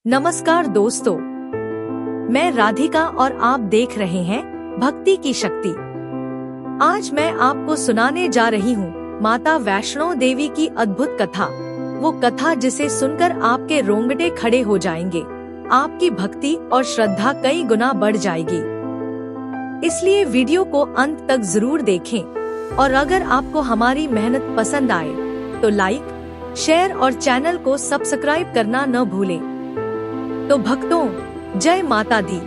नमस्कार दोस्तों, मैं राधिका और आप देख रहे हैं भक्ति की शक्ति। आज मैं आपको सुनाने जा रही हूँ माता वैष्णो देवी की अद्भुत कथा। वो कथा जिसे सुनकर आपके रोंगटे खड़े हो जाएंगे, आपकी भक्ति और श्रद्धा कई गुना बढ़ जाएगी। इसलिए वीडियो को अंत तक जरूर देखें और अगर आपको हमारी मेहनत पसंद आए तो लाइक, शेयर और चैनल को सब्सक्राइब करना न भूलें। तो भक्तों, जय माता दी।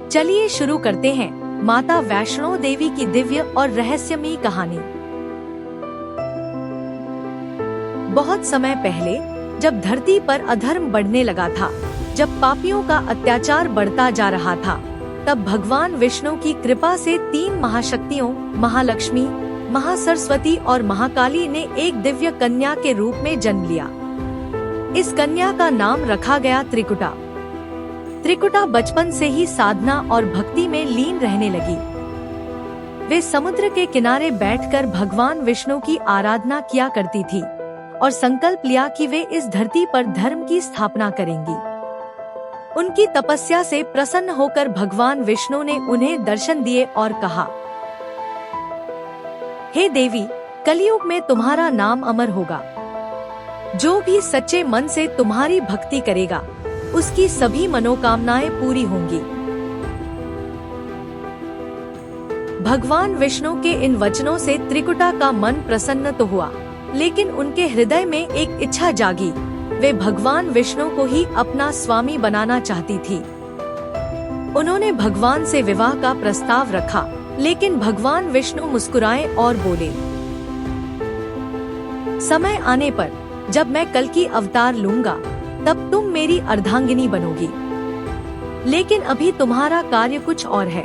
चलिए शुरू करते हैं माता वैष्णो देवी की दिव्य और रहस्यमयी कहानी। बहुत समय पहले, जब धरती पर अधर्म बढ़ने लगा था, जब पापियों का अत्याचार बढ़ता जा रहा था, तब भगवान विष्णु की कृपा से 3 महाशक्तियों महालक्ष्मी, महासरस्वती और महाकाली ने एक दिव्य कन्या के रूप में जन्म लिया। इस कन्या का नाम रखा गया त्रिकुटा। त्रिकुटा बचपन से ही साधना और भक्ति में लीन रहने लगी। वे समुद्र के किनारे बैठकर भगवान विष्णु की आराधना किया करती थी और संकल्प लिया कि वे इस धरती पर धर्म की स्थापना करेंगी। उनकी तपस्या से प्रसन्न होकर भगवान विष्णु ने उन्हें दर्शन दिए और कहा, हे देवी, कलयुग में तुम्हारा नाम अमर होगा। जो भी सच्चे मन से तुम्हारी भक्ति करेगा, उसकी सभी मनोकामनाएं पूरी होंगी। भगवान विष्णु के इन वचनों से त्रिकुटा का मन प्रसन्न तो हुआ, लेकिन उनके हृदय में एक इच्छा जागी। वे भगवान विष्णु को ही अपना स्वामी बनाना चाहती थी। उन्होंने भगवान से विवाह का प्रस्ताव रखा, लेकिन भगवान विष्णु मुस्कुराए और बोले, समय आने पर जब मैं कल्कि अवतार लूंगा, तब तुम मेरी अर्धांगिनी बनोगी। लेकिन अभी तुम्हारा कार्य कुछ और है।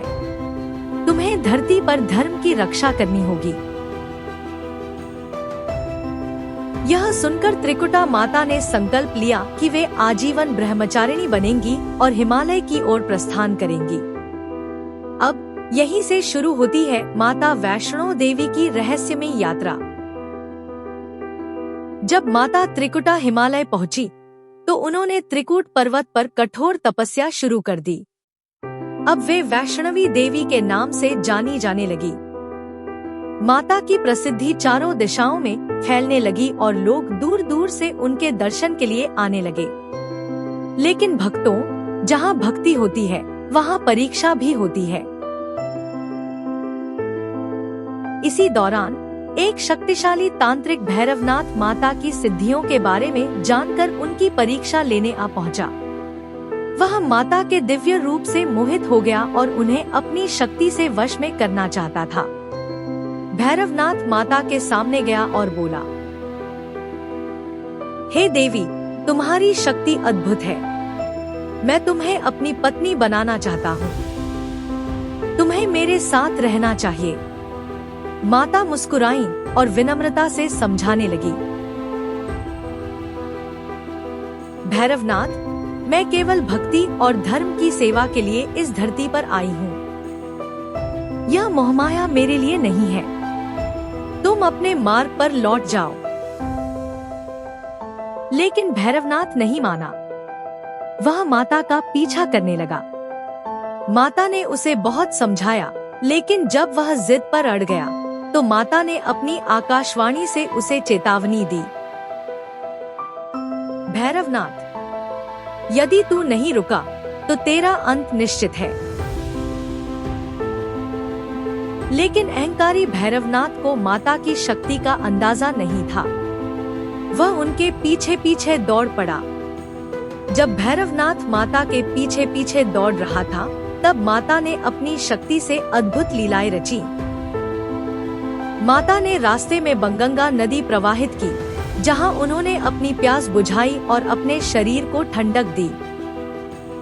तुम्हें धरती पर धर्म की रक्षा करनी होगी। यह सुनकर त्रिकुटा माता ने संकल्प लिया कि वे आजीवन ब्रह्मचारिणी बनेंगी और हिमालय की ओर प्रस्थान करेंगी। अब यहीं से शुरू होती है माता वैष्णो देवी की रहस्यमयी यात्रा। जब माता त्रिकुटा हिमालय पहुंची, तो उन्होंने त्रिकूट पर्वत पर कठोर तपस्या शुरू कर दी। अब वे वैष्णवी देवी के नाम से जानी जाने लगी। माता की प्रसिद्धि चारों दिशाओं में फैलने लगी और लोग दूर दूर से उनके दर्शन के लिए आने लगे। लेकिन भक्तों, जहाँ भक्ति होती है, वहाँ परीक्षा भी होती है। इसी दौरान एक शक्तिशाली तांत्रिक भैरवनाथ माता की सिद्धियों के बारे में जानकर उनकी परीक्षा लेने आ पहुंचा। वह माता के दिव्य रूप से मोहित हो गया और उन्हें अपनी शक्ति से वश में करना चाहता था। भैरवनाथ माता के सामने गया और बोला, हे देवी, तुम्हारी शक्ति अद्भुत है। मैं तुम्हें अपनी पत्नी बनाना चाहता हूँ। तुम्हें मेरे साथ रहना चाहिए। माता मुस्कुराई और विनम्रता से समझाने लगी, भैरवनाथ, मैं केवल भक्ति और धर्म की सेवा के लिए इस धरती पर आई हूँ। यह मोहमाया मेरे लिए नहीं है। तुम अपने मार्ग पर लौट जाओ। लेकिन भैरवनाथ नहीं माना। वह माता का पीछा करने लगा। माता ने उसे बहुत समझाया, लेकिन जब वह जिद पर अड़ गया, तो माता ने अपनी आकाशवाणी से उसे चेतावनी दी, भैरवनाथ, यदि तू नहीं रुका तो तेरा अंत निश्चित है। लेकिन अहंकारी भैरवनाथ को माता की शक्ति का अंदाजा नहीं था। वह उनके पीछे पीछे दौड़ पड़ा। जब भैरवनाथ माता के पीछे पीछे दौड़ रहा था, तब माता ने अपनी शक्ति से अद्भुत लीलाएं रची। माता ने रास्ते में बंगंगा नदी प्रवाहित की, जहां उन्होंने अपनी प्यास बुझाई और अपने शरीर को ठंडक दी।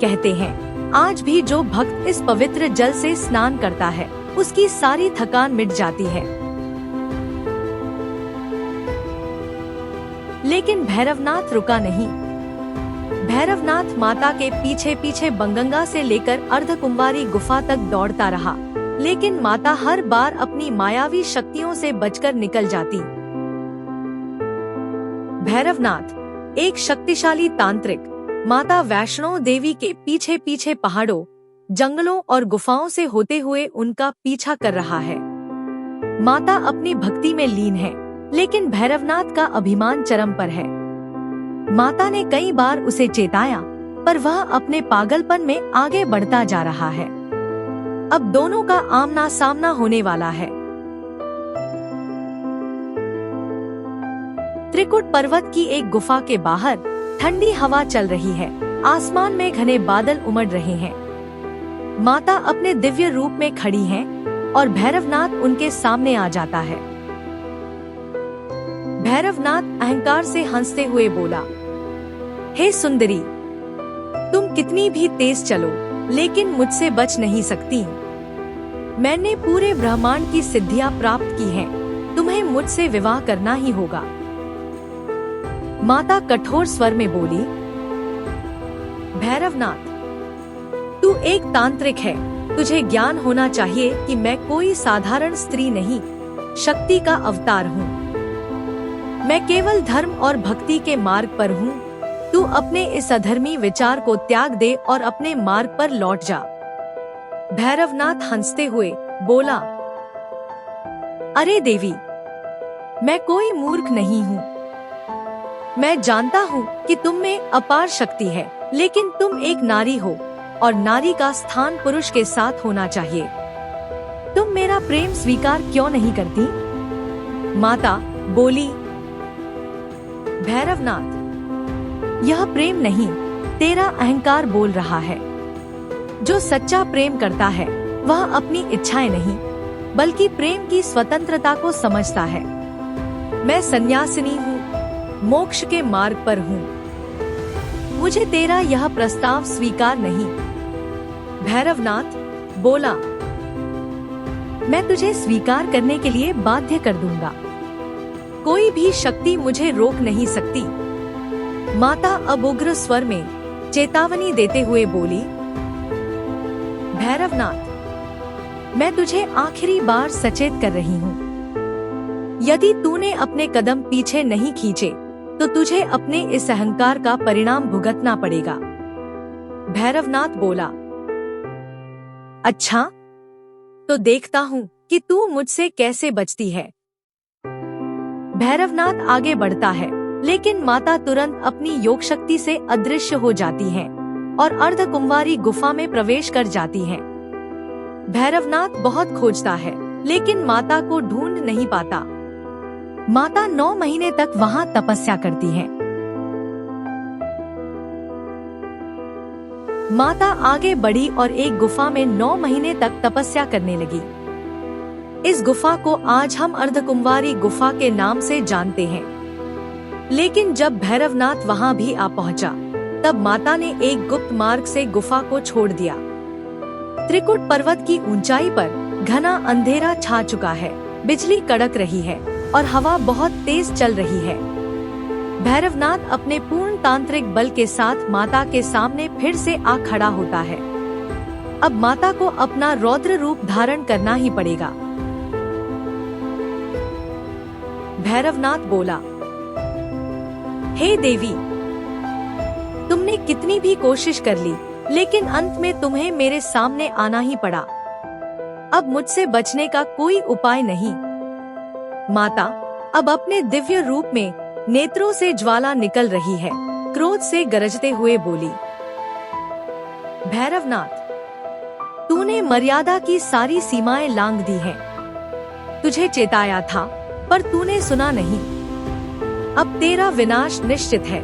कहते हैं, आज भी जो भक्त इस पवित्र जल से स्नान करता है, उसकी सारी थकान मिट जाती है। लेकिन भैरवनाथ रुका नहीं। भैरवनाथ माता के पीछे पीछे बंगंगा से लेकर अर्धकुंवारी गुफा तक दौड़ता रहा, लेकिन माता हर बार अपनी मायावी शक्तियों से बचकर निकल जाती। भैरवनाथ, एक शक्तिशाली तांत्रिक, माता वैष्णो देवी के पीछे पीछे पहाड़ों, जंगलों और गुफाओं से होते हुए उनका पीछा कर रहा है। माता अपनी भक्ति में लीन है, लेकिन भैरवनाथ का अभिमान चरम पर है। माता ने कई बार उसे चेताया, पर वह अपने पागलपन में आगे बढ़ता जा रहा है। अब दोनों का आमना सामना होने वाला है। त्रिकुट पर्वत की एक गुफा के बाहर ठंडी हवा चल रही है। आसमान में घने बादल उमड़ रहे हैं। माता अपने दिव्य रूप में खड़ी हैं और भैरवनाथ उनके सामने आ जाता है। भैरवनाथ अहंकार से हंसते हुए बोला, हे सुंदरी, तुम कितनी भी तेज चलो, लेकिन मुझसे बच नहीं सकती। मैंने पूरे ब्रह्मांड की सिद्धियां प्राप्त की हैं, तुम्हें मुझसे विवाह करना ही होगा। माता कठोर स्वर में बोली, भैरवनाथ, तू एक तांत्रिक है। तुझे ज्ञान होना चाहिए कि मैं कोई साधारण स्त्री नहीं, शक्ति का अवतार हूँ। मैं केवल धर्म और भक्ति के मार्ग पर हूँ। तू अपने इस अधर्मी विचार को त्याग दे और अपने मार्ग पर लौट जा। भैरवनाथ हंसते हुए बोला, अरे देवी, मैं कोई मूर्ख नहीं हूँ। मैं जानता हूँ कि तुम में अपार शक्ति है, लेकिन तुम एक नारी हो और नारी का स्थान पुरुष के साथ होना चाहिए। तुम मेरा प्रेम स्वीकार क्यों नहीं करती? माता बोली, भैरवनाथ, यह प्रेम नहीं, तेरा अहंकार बोल रहा है। जो सच्चा प्रेम करता है वह अपनी इच्छाएं नहीं, बल्कि प्रेम की स्वतंत्रता को समझता है। मैं सन्यासिनी हूँ, मोक्ष के मार्ग पर हूँ। मुझे तेरा यह प्रस्ताव स्वीकार नहीं। भैरवनाथ बोला, मैं तुझे स्वीकार करने के लिए बाध्य कर दूंगा। कोई भी शक्ति मुझे रोक नहीं सकती। माता अब उग्र स्वर में चेतावनी देते हुए बोली, भैरवनाथ, मैं तुझे आखिरी बार सचेत कर रही हूँ। यदि तूने अपने कदम पीछे नहीं खींचे तो तुझे अपने इस अहंकार का परिणाम भुगतना पड़ेगा। भैरवनाथ बोला, अच्छा, तो देखता हूँ कि तू मुझसे कैसे बचती है। भैरवनाथ आगे बढ़ता है, लेकिन माता तुरंत अपनी योग शक्ति से अदृश्य हो जाती हैं और अर्धकुंवारी गुफा में प्रवेश कर जाती हैं। भैरवनाथ बहुत खोजता है, लेकिन माता को ढूंढ नहीं पाता। माता 9 महीने तक वहाँ तपस्या करती है। माता आगे बढ़ी और एक गुफा में 9 महीने तक तपस्या करने लगी। इस गुफा को आज हम अर्धकुंवारी गुफा के नाम से जानते हैं। लेकिन जब भैरवनाथ वहाँ भी आ पहुँचा, तब माता ने एक गुप्त मार्ग से गुफा को छोड़ दिया। त्रिकुट पर्वत की ऊंचाई पर घना अंधेरा छा चुका है, बिजली कड़क रही है और हवा बहुत तेज चल रही है। भैरवनाथ अपने पूर्ण तांत्रिक बल के साथ माता के सामने फिर से आ खड़ा होता है। अब माता को अपना रौद्र रूप धारण करना ही पड़ेगा। भैरवनाथ बोला, हे देवी, तुमने कितनी भी कोशिश कर ली, लेकिन अंत में तुम्हें मेरे सामने आना ही पड़ा। अब मुझसे बचने का कोई उपाय नहीं। माता अब अपने दिव्य रूप में नेत्रों से ज्वाला निकल रही है, क्रोध से गरजते हुए बोली, भैरवनाथ, तूने मर्यादा की सारी सीमाएं लांघ दी हैं। तुझे चेताया था, पर तूने सुना नहीं। अब तेरा विनाश निश्चित है।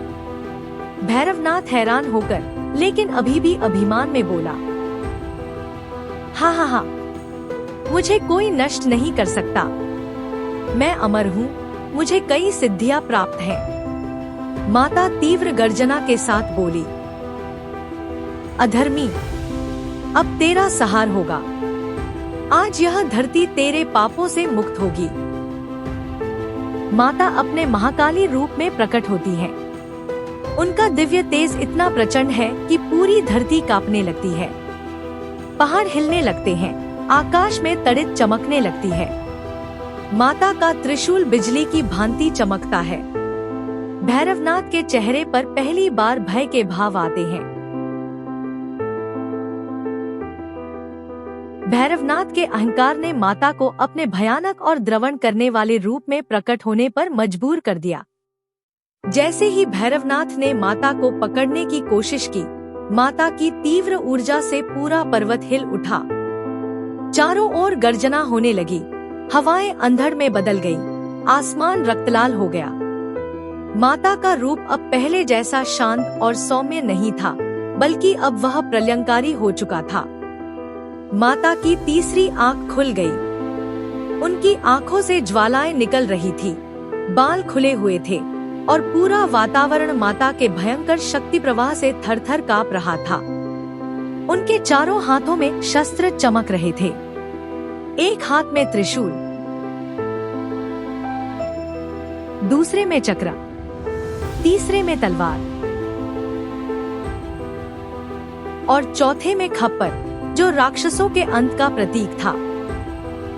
भैरवनाथ हैरान होकर, लेकिन अभी भी अभिमान में बोला, हाँ, मुझे कोई नष्ट नहीं कर सकता। मैं अमर हूँ, मुझे कई सिद्धियां प्राप्त हैं। माता तीव्र गर्जना के साथ बोली, अधर्मी, अब तेरा सहार होगा। आज यह धरती तेरे पापों से मुक्त होगी। माता अपने महाकाली रूप में प्रकट होती हैं। उनका दिव्य तेज इतना प्रचंड है कि पूरी धरती कांपने लगती है। पहाड़ हिलने लगते हैं, आकाश में तड़ित चमकने लगती है। माता का त्रिशूल बिजली की भांति चमकता है। भैरवनाथ के चेहरे पर पहली बार भय के भाव आते हैं। भैरवनाथ के अहंकार ने माता को अपने भयानक और द्रवण करने वाले रूप में प्रकट होने पर मजबूर कर दिया। जैसे ही भैरवनाथ ने माता को पकड़ने की कोशिश की, माता की तीव्र ऊर्जा से पूरा पर्वत हिल उठा। चारों ओर गर्जना होने लगी, हवाएं अंधड़ में बदल गई, आसमान रक्तलाल हो गया। माता का रूप अब पहले जैसा शांत और सौम्य नहीं था, बल्कि अब वह प्रलयंकारी हो चुका था। माता की तीसरी आंख खुल गई। उनकी आंखों से ज्वालाएं निकल रही थी, बाल खुले हुए थे और पूरा वातावरण माता के भयंकर शक्ति प्रवाह से थर-थर कांप रहा था। उनके चारों हाथों में शस्त्र चमक रहे थे। एक हाथ में त्रिशूल, दूसरे में चक्र, तीसरे में तलवार और चौथे में खप्पर, जो राक्षसों के अंत का प्रतीक था।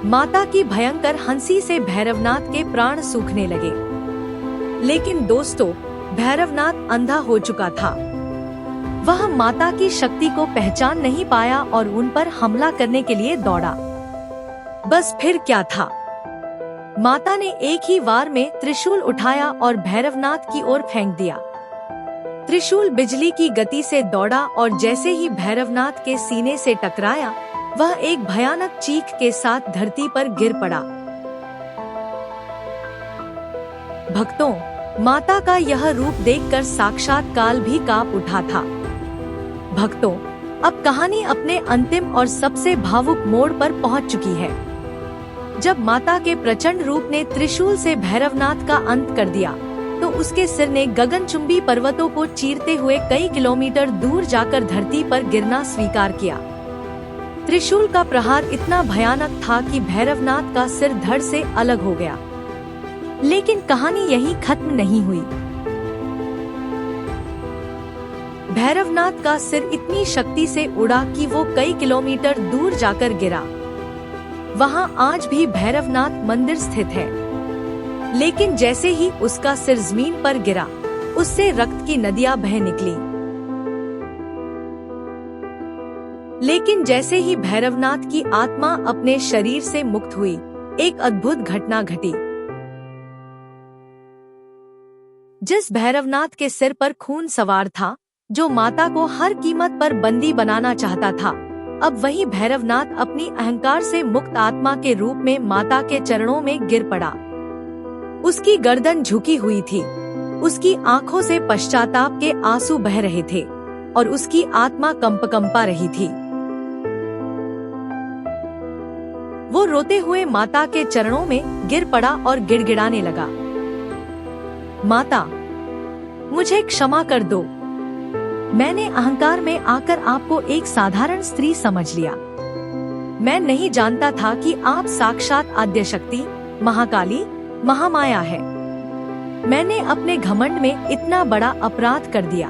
माता की भयंकर हंसी से भैरवनाथ के प्राण सूखने लगे। लेकिन दोस्तों, भैरवनाथ अंधा हो चुका था। वह माता की शक्ति को पहचान नहीं पाया और उन पर हमला करने के लिए दौड़ा। बस फिर क्या था? माता ने एक ही वार में त्रिशूल उठाया और भैरवनाथ की ओर फेंक दिया। त्रिशूल बिजली की गति से दौड़ा और जैसे ही भैरवनाथ के सीने से टकराया, वह एक भयानक चीख के साथ धरती पर गिर पड़ा। भक्तों, माता का यह रूप देखकर साक्षात काल भी कांप उठा था। भक्तों, अब कहानी अपने अंतिम और सबसे भावुक मोड़ पर पहुंच चुकी है। जब माता के प्रचंड रूप ने त्रिशूल से भैरवनाथ का अंत कर दिया, तो उसके सिर ने गगनचुंबी पर्वतों को चीरते हुए कई किलोमीटर दूर जाकर धरती पर गिरना स्वीकार किया। त्रिशूल का प्रहार इतना भयानक था कि भैरवनाथ का सिर धड़ से अलग हो गया। लेकिन कहानी यहीं खत्म नहीं हुई। भैरवनाथ का सिर इतनी शक्ति से उड़ा कि वो कई किलोमीटर दूर जाकर गिरा। वहाँ आज भी भैरवनाथ मंदिर स्थित है। लेकिन जैसे ही उसका सिर जमीन पर गिरा, उससे रक्त की नदियां बह निकली। लेकिन जैसे ही भैरवनाथ की आत्मा अपने शरीर से मुक्त हुई, एक अद्भुत घटना घटी। जिस भैरवनाथ के सिर पर खून सवार था, जो माता को हर कीमत पर बंदी बनाना चाहता था, अब वही भैरवनाथ अपनी अहंकार से मुक्त आत्मा के रूप में माता के चरणों में गिर पड़ा। उसकी गर्दन झुकी हुई थी, उसकी आंखों से पश्चाताप के आंसू बह रहे थे और उसकी आत्मा कंपा रही थी। वो रोते हुए माता के चरणों में गिर पड़ा और गिड़गिड़ाने लगा, माता, मुझे क्षमा कर दो। मैंने अहंकार में आकर आपको एक साधारण स्त्री समझ लिया। मैं नहीं जानता था कि आप साक्षात आद्यशक्ति, महाकाली, महामाया है। मैंने अपने घमंड में इतना बड़ा अपराध कर दिया।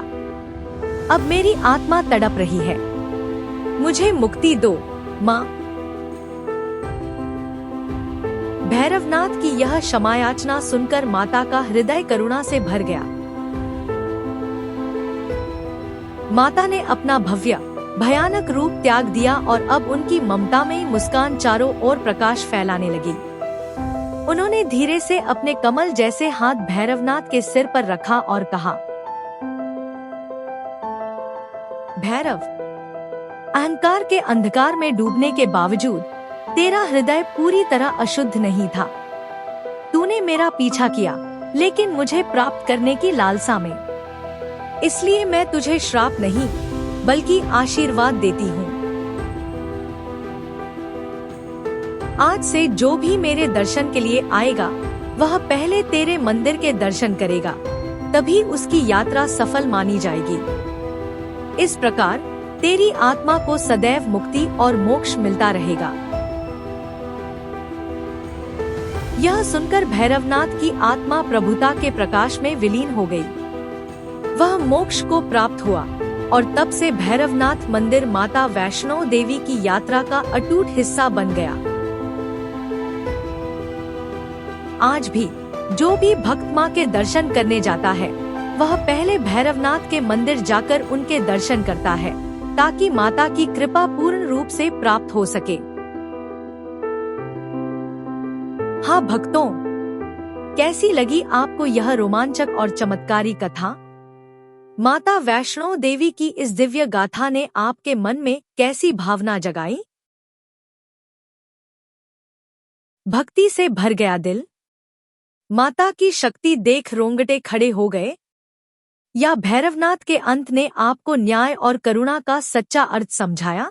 अब मेरी आत्मा तड़प रही है। मुझे मुक्ति दो, माँ। भैरवनाथ की यह क्षमायाचना सुनकर माता का हृदय करुणा से भर गया। माता ने अपना भव्य, भयानक रूप त्याग दिया और अब उनकी ममता में मुस्कान चारों ओर प्रकाश फैलाने लगी। उन्होंने धीरे से अपने कमल जैसे हाथ भैरवनाथ के सिर पर रखा और कहा, भैरव, अहंकार के अंधकार में डूबने के बावजूद तेरा हृदय पूरी तरह अशुद्ध नहीं था। तूने मेरा पीछा किया, लेकिन मुझे प्राप्त करने की लालसा में। इसलिए मैं तुझे श्राप नहीं, बल्कि आशीर्वाद देती हूँ। आज से जो भी मेरे दर्शन के लिए आएगा, वह पहले तेरे मंदिर के दर्शन करेगा, तभी उसकी यात्रा सफल मानी जाएगी। इस प्रकार तेरी आत्मा को सदैव मुक्ति और मोक्ष मिलता रहेगा। यह सुनकर भैरवनाथ की आत्मा प्रभुता के प्रकाश में विलीन हो गई। वह मोक्ष को प्राप्त हुआ और तब से भैरवनाथ मंदिर माता वैष्णो देवी की यात्रा का अटूट हिस्सा बन गया। आज भी जो भी भक्त माँ के दर्शन करने जाता है वह पहले भैरवनाथ के मंदिर जाकर उनके दर्शन करता है ताकि माता की कृपा पूर्ण रूप से प्राप्त हो सके। हाँ भक्तों, कैसी लगी आपको यह रोमांचक और चमत्कारी कथा? माता वैष्णो देवी की इस दिव्य गाथा ने आपके मन में कैसी भावना जगाई? भक्ति से भर गया दिल? माता की शक्ति देख रोंगटे खड़े हो गए? या भैरवनाथ के अंत ने आपको न्याय और करुणा का सच्चा अर्थ समझाया?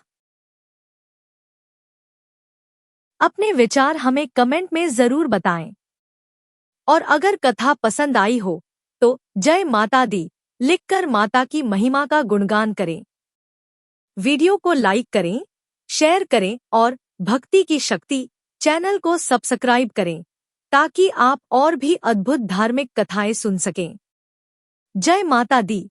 अपने विचार हमें कमेंट में जरूर बताएं। और अगर कथा पसंद आई हो तो जय माता दी लिखकर माता की महिमा का गुणगान करें। वीडियो को लाइक करें, शेयर करें और भक्ति की शक्ति चैनल को सब्सक्राइब करें ताकि आप और भी अद्भुत धार्मिक कथाएं सुन सकें। जय माता दी।